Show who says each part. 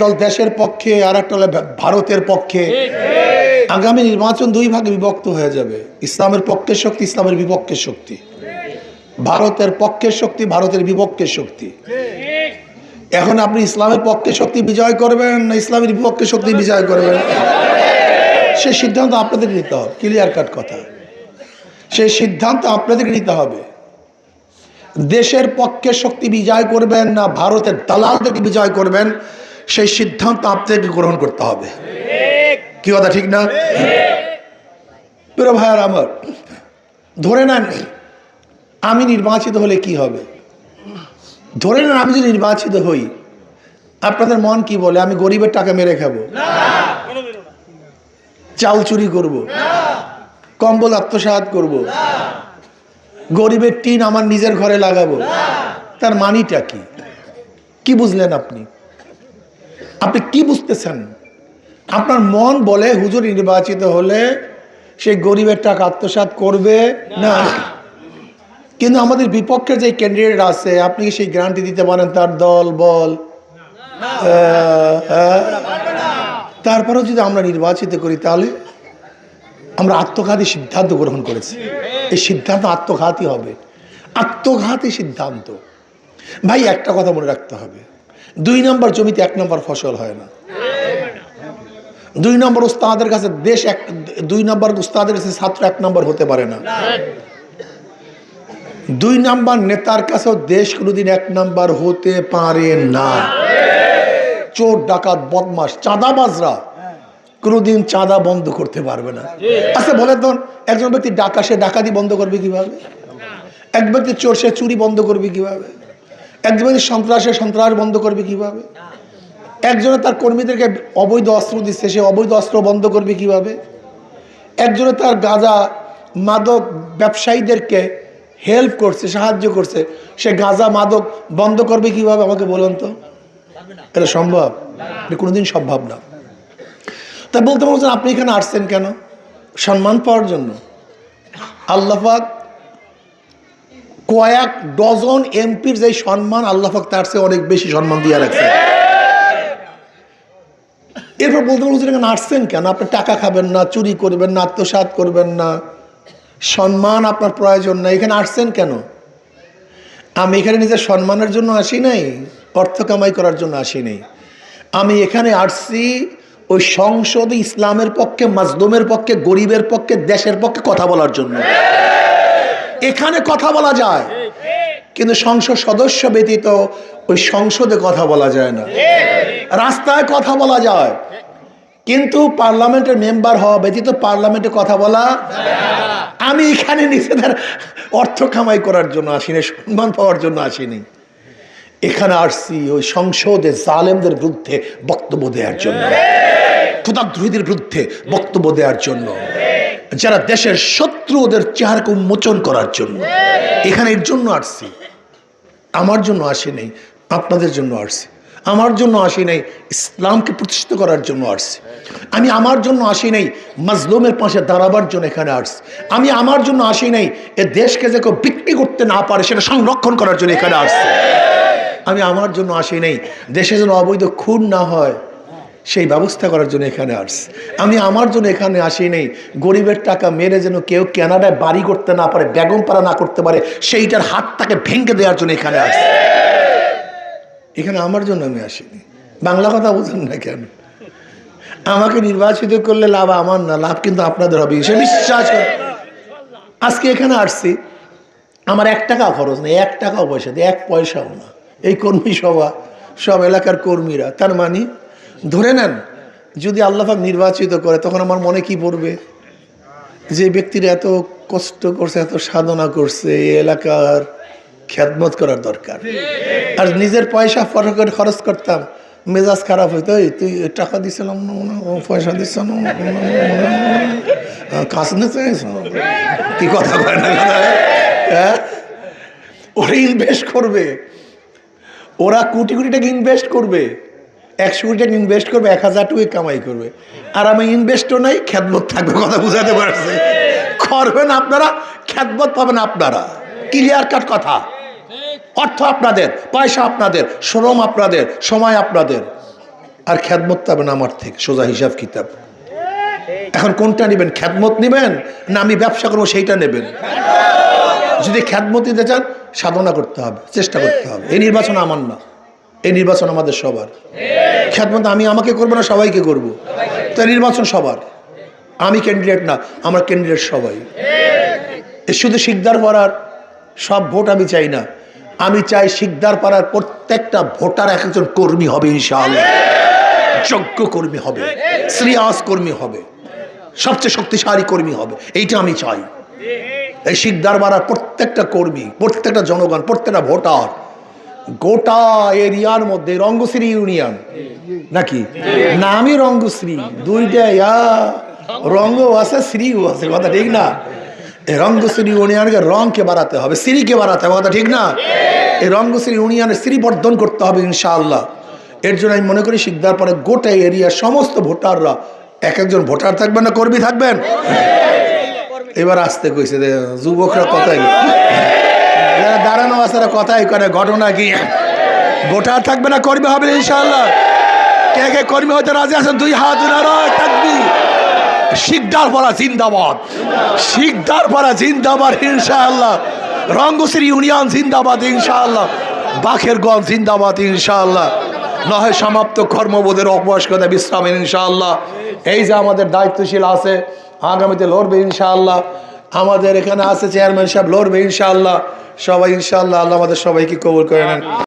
Speaker 1: দল দেশের পক্ষে আর একটা হলো ভারতের পক্ষে। আগামী নির্বাচন দুই ভাগে বিভক্ত হয়ে যাবে, ইসলামের পক্ষের শক্তি, ইসলামের বিপক্ষের শক্তি। ভারতের পক্ষের শক্তি, ভারতের বিপক্ষের শক্তি। এখন আপনি ইসলামের পক্ষের শক্তি বিজয় করবেন না ইসলামের বিপক্ষের শক্তি বিজয় করবেন, সেই সিদ্ধান্ত আপনাদের নিতে হবে। ক্লিয়ার কাট কথা, সেই সিদ্ধান্ত আপনাদের নিতে হবে। দেশের পক্ষের শক্তি বিজয় করবেন না ভারতের দালালদেরকে বিজয় করবেন, সেই সিদ্ধান্ত আপনাদেরকে গ্রহণ করতে হবে। কি কথা ঠিক না? প্রিয় ভাইয়ার আমার, ধরে নেন আমি নির্বাচিত হলে কি হবে? ধরে নেন আমি যদি নির্বাচিত হই, আপনাদের মন কি বলে? আমি গরিবের টাকা মেরে খাবো, চাল চুরি করব, কম্বল আত্মসাৎ করব, গরিবের টিন আমার নিজের ঘরে লাগাবো। তার মানিটা কি? কি বুঝলেন আপনি? আপনি কি বুঝতেছেন? আপনার মন বলে হুজুর নির্বাচিত হলে সেই গরিবের টাকা আত্মসাৎ করবে না, কিন্তু আমাদের বিপক্ষের যে ক্যান্ডিডেট আছে আপনি কি সেই গ্যারান্টি দিতে পারেন তার দল বল? তারপরেও যদি আমরা নির্বাচিত করি, তাহলে আমরা আত্মঘাতী সিদ্ধান্ত গ্রহণ করেছি। এই সিদ্ধান্ত আত্মঘাতী হবে, আত্মঘাতী সিদ্ধান্ত। ভাই একটা কথা মনে রাখতে হবে, 2 নম্বর জমিতে 1 নম্বর ফসল হয় না। 2 নম্বর উস্তাদের কাছে দেশ 2 নম্বর উস্তাদের কাছে ছাত্র 1 নম্বর হতে পারে না। 2 নম্বর নেতার কাছেও দেশ কোনোদিন 1 নম্বর হতে পারে না। চোর ডাকাত বদমাশ চাঁদাবাজরা কোনোদিন চাঁদা বন্ধ করতে পারবে না। আচ্ছা বলে তো, একজন ব্যক্তি ডাকা, সে ডাকাতি বন্ধ করবে কিভাবে? এক ব্যক্তি চোর, সে চুরি বন্ধ করবে কিভাবে? একজন ব্যক্তি সন্ত্রাস, সে সন্ত্রাস বন্ধ করবে কিভাবে? একজনে তার কর্মীদেরকে অবৈধ অস্ত্র দিচ্ছে, সে অবৈধ অস্ত্র বন্ধ করবে কিভাবে? একজনে তার গাঁজা মাদক ব্যবসায়ীদেরকে হেল্প করছে, সাহায্য করছে, সে গাঁজা মাদক বন্ধ করবে কিভাবে? আমাকে বলুন তো, এটা সম্ভব? এটা কোনোদিন সম্ভব না। তাই বলতে বলছেন আপনি এখানে আসছেন কেন? সম্মান পাওয়ার জন্য। আল্লাহ পাক কয়েক ডজন এমপির যে সম্মান, আল্লাহ পাক তার চেয়ে অনেক বেশি সম্মান দিয়ে রাখছে। এরপর বলতে বলছেন এখানে আসছেন কেন? আপনি টাকা খাবেন না, চুরি করবেন না, আত্মসাৎ করবেন না, সম্মান আপনার প্রয়োজন না, এখানে আসছেন কেন? আমি এখানে নিজের সম্মানের জন্য আসি নাই, অর্থ কামাই করার জন্য আসি নাই। আমি এখানে আসছি ওই সংসদে ইসলামের পক্ষে, মাজলুমের পক্ষে, গরিবের পক্ষে, দেশের পক্ষে কথা বলার জন্য। এখানে কথা বলা যায়, কিন্তু সংসদ সদস্য ব্যতীত ওই সংসদে কথা বলা যায় না। রাস্তায় কথা বলা যায়, কিন্তু পার্লামেন্টের মেম্বার হওয়া ব্যতীত পার্লামেন্টে কথা বলা। আমি এখানে নিজেদের অর্থ কামাই করার জন্য আসিনি, সম্মান পাওয়ার জন্য আসিনি। এখানে আসছি ওই সংসদে জালেমদের বিরুদ্ধে বক্তব্য দেওয়ার জন্য, খোদাদ্রোহীদের বিরুদ্ধে বক্তব্য দেওয়ার জন্য, যারা দেশের শত্রু ওদের চেহারাকে উন্মোচন করার জন্য। এখানে এর জন্য আসছি, আমার জন্য আসি নাই, আপনাদের জন্য আসছি। আমার জন্য আসি নাই, ইসলামকে প্রতিষ্ঠিত করার জন্য আসছি। আমি আমার জন্য আসি নাই, মাজলুমের পাশে দাঁড়াবার জন্য এখানে আসছি। আমি আমার জন্য আসি নাই, এ দেশকে যে কেউ বিক্রি করতে না পারে সেটা সংরক্ষণ করার জন্য এখানে আসছি। আমি আমার জন্য আসি নাই, দেশে যেন অবৈধ খুন না হয় সেই ব্যবস্থা করার জন্য এখানে আসছি। আমি আমার জন্য এখানে আসি নাই, গরিবের টাকা মেরে যেন কেউ কানাডায় বাড়ি করতে না পারে, বেগম পাড়া না করতে পারে, সেইটার হাতটাকে ভেঙে দেওয়ার জন্য এখানে আসছি। এখানে আমার জন্য আমি আসিনি। বাংলা কথা বুঝুন না কেন? আমাকে নির্বাচিত করলে লাভ আমার না, লাভ কিন্তু আপনাদের হবে, সে বিশ্বাস করে। আজকে এখানে আসছি, আমার 1 টাকা খরচ নেই, 1 টাকাও পয়সা দিই, 1 পয়সাও না। এই কর্মী সভা, সব এলাকার কর্মীরা। তার মানে ধরে নেন যদি আল্লাহ পাক নির্বাচিত করে, তখন আমার মনে কি পড়বে? যে ব্যক্তিরা এত কষ্ট করছে, এত সাধনা করছে, এই এলাকার খেদমত করার দরকার। আর নিজের পয়সা খরচ করতাম, মেজাজ খারাপ হইতো, তুই টাকা দিছিলাম না, পয়সা দিচ্ছ না, কাজ নিতে কি কথা কয় না? হ্যাঁ, ওরা ইনভেস্ট করবে, ওরা কোটি কোটি টাকা ইনভেস্ট করবে, 100 কোটি টাকা ইনভেস্ট করবে, 1000 টাকা কামাই করবে। আর আমি ইনভেস্টও নাই, খেদমত থাকবে। কথা বুঝাতে পারছে? করবেন আপনারা, খেদমত পাবেন আপনারা। ক্লিয়ার কাট কথা। অর্থ আপনাদের, পয়সা আপনাদের, শ্রম আপনাদের, সময় আপনাদের। আর খ্যাদমত পাবেন আমার থেকে, সোজা হিসাব কিতাব। এখন কোনটা নেবেন? খ্যাদমত নেবেন না আমি ব্যবসা করবো সেইটা নেবেন? যদি খ্যাদমত নিতে চান সাধনা করতে হবে, চেষ্টা করতে হবে। এই নির্বাচন আমার না, এই নির্বাচন আমাদের সবার। খ্যাদমত আমি আমাকে করবো না, সবাইকে করবো। তো নির্বাচন সবার, আমি ক্যান্ডিডেট না, আমার ক্যান্ডিডেট সবাই। শুধু শিকদার পাড়ার সব ভোট আমি চাই না, আমি চাই শিকদার পাড়ার প্রত্যেকটা ভোটার এক একজন কর্মী হবে ইনশাআল্লাহ, যোগ্য কর্মী হবে, সিরিয়াস কর্মী হবে, সবচেয়ে শক্তিশালী কর্মী হবে, এইটা আমি চাই। এই শিকদার পাড়ার প্রত্যেকটা কর্মী, প্রত্যেকটা জনগণ, প্রত্যেকটা ভোটার, গোটা এরিয়ার মধ্যে রঙ্গশ্রী ইউনিয়ন নাকি নামই রঙ্গশ্রী, দুইটা রঙ্গ আছে শ্রীও আছে, কথা ঠিক না? এই রঙ্গশ্রী ইউনিয়নকে রংকে বাড়াতে হবে, শ্রীকে বাড়াতে হবে, কথা ঠিক না? এই রঙ্গশ্রী ইউনিয়নের শ্রী বর্ধন করতে হবে ইনশাআল্লাহ। এর জন্য আমি মনে করি শিকদার পরে গোটা এরিয়ার সমস্ত ভোটাররা এক একজন ভোটার থাকবেন না কর্মী থাকবেন? এবার আসতে কইছে যুবকরা কথাই, যারা দাঁড়ানো আছে কথাই করে, ঘটনা কি? ভোটার থাকবে না কর্মী হবে ইনশাআল্লাহ। কে কে কর্মী হতে রাজি আছেন? দুই হাত নারায় তাকবীর। শিকদার পাড়া জিন্দাবাদ, শিকদার পাড়া জিন্দাবাদ ইনশাআল্লাহ। রঙ্গশ্রী ইউনিয়ন জিন্দাবাদ ইনশাআল্লাহ, বাখেরগঞ্জ জিন্দাবাদ ইনশাআল্লাহ। নহে সমাপ্ত কর্মবোধের অবকাশ কথা বিশ্রামের ইনশাআল্লাহ। এই যে আমাদের দায়িত্বশীল আছে, আগামীতে লড়বে ইনশাআল্লাহ। আমাদের এখানে আছে চেয়ারম্যান সাহেব, লড়বে ইনশাআল্লাহ। সবাই ইনশাআল্লাহ, আল্লাহ আমাদের সবাইকে কবুল করে নেন।